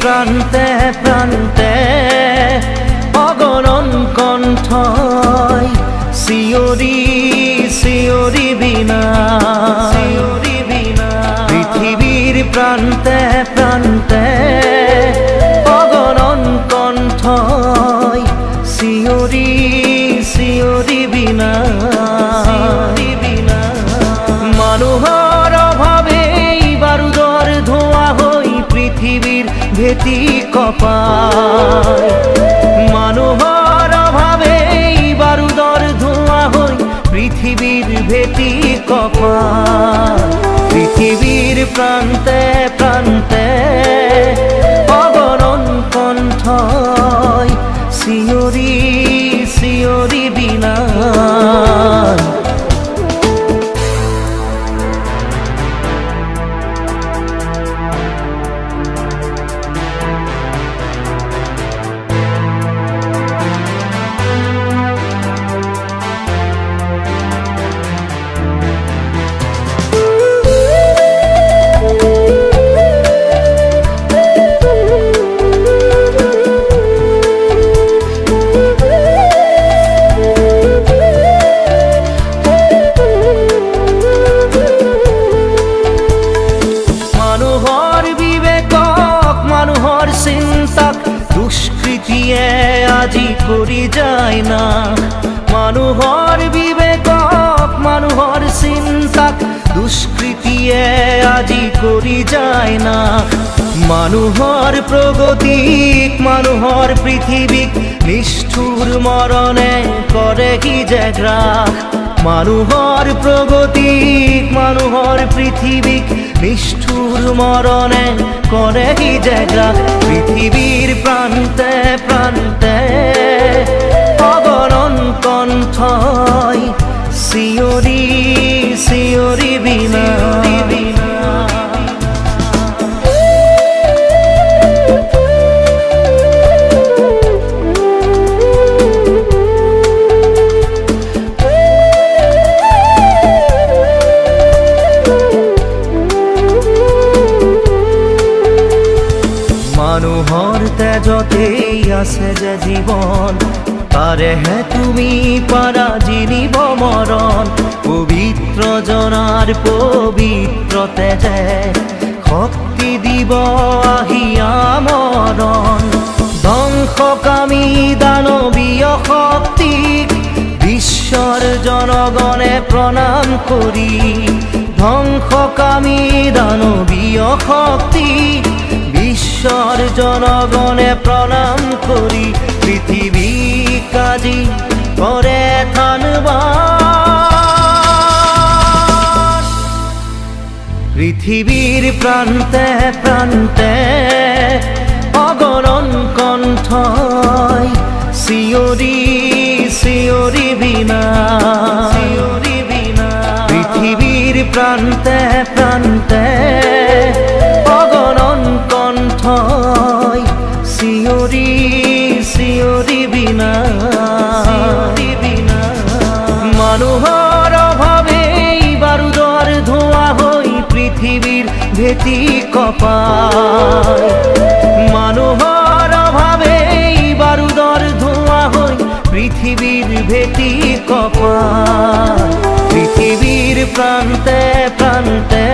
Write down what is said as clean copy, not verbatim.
প্রান্তে প্রান্তে অগণন কণ্ঠই শিয়রি শিয়রি বিনা পৃথিবীর প্রান্তে প্রান্তে অগণন কণ্ঠই শিয়রি শিয়রি বিনা মানুহৰ অভাৱে বাৰুদৰ ধোঁৱা হৈ পৃথিৱীৰ ভেটি কঁপায় মানুহৰ অভাৱে বাৰুদৰ ধোঁৱা হৈ পৃথিৱীৰ ভেটি কঁপায় পৃথিৱীৰ প্ৰান্তে প্ৰান্তে অগণন কণ্ঠই শিয়ৰি শিয়ৰি বিনা চিন্তাক দুষ্কৃতিয়ে আজি কৰি যায় না মানুহৰ বিবেকক মানুহৰ চিন্তাক দুষ্কৃতিয়ে আজি কৰি যায় না মানুহৰ প্ৰগতিক মানুহৰ পৃথিৱীক নিষ্ঠুৰ মৰণে কৰে কি যে গ্ৰাস মানুহৰ প্ৰগতিক মানুহৰ পৃথিৱীক নিষ্ঠুৰ মৰণে কৰে কি যে গ্ৰাস পৃথিৱীৰ প্ৰান্তে প্ৰান্তে অগণন কণ্ঠই শিয়ৰি শিয়ৰি বিনা মানুহৰ তেজতেই আছে যে জীৱন তাৰেহে তুমি পাৰা জিনিব মৰণ পবিত্ৰ জনাৰ পবিত্ৰ তেজে শক্তি দিব আহিয়া মৰণ ধ্বংসকামী দানৱীয় শক্তিক বিশ্বৰ জনগণে প্ৰণাম কৰি ধ্বংসকামী দানৱীয় শক্তিক ঈশ্বর জনগণে প্রণাম করি পৃথিবীক আজি করে থানবান পৃথিবীর প্রান্তে প্রান্তে অগণন কণ্ঠই শিয়রি শিয়রি বিনা পৃথিবীর প্রান্তে প্রান্তে অগণন কণ্ঠই শিয়ৰি শিয়ৰি বিনা মানুহৰ অভাৱে বাৰুদৰ ধোঁৱা হৈ পৃথিৱীৰ ভেটি কঁপায় মানুহৰ অভাৱে বাৰুদৰ ধোঁৱা হৈ পৃথিৱীৰ ভেটি কঁপায় পৃথিৱীৰ প্ৰান্তে প্ৰান্তে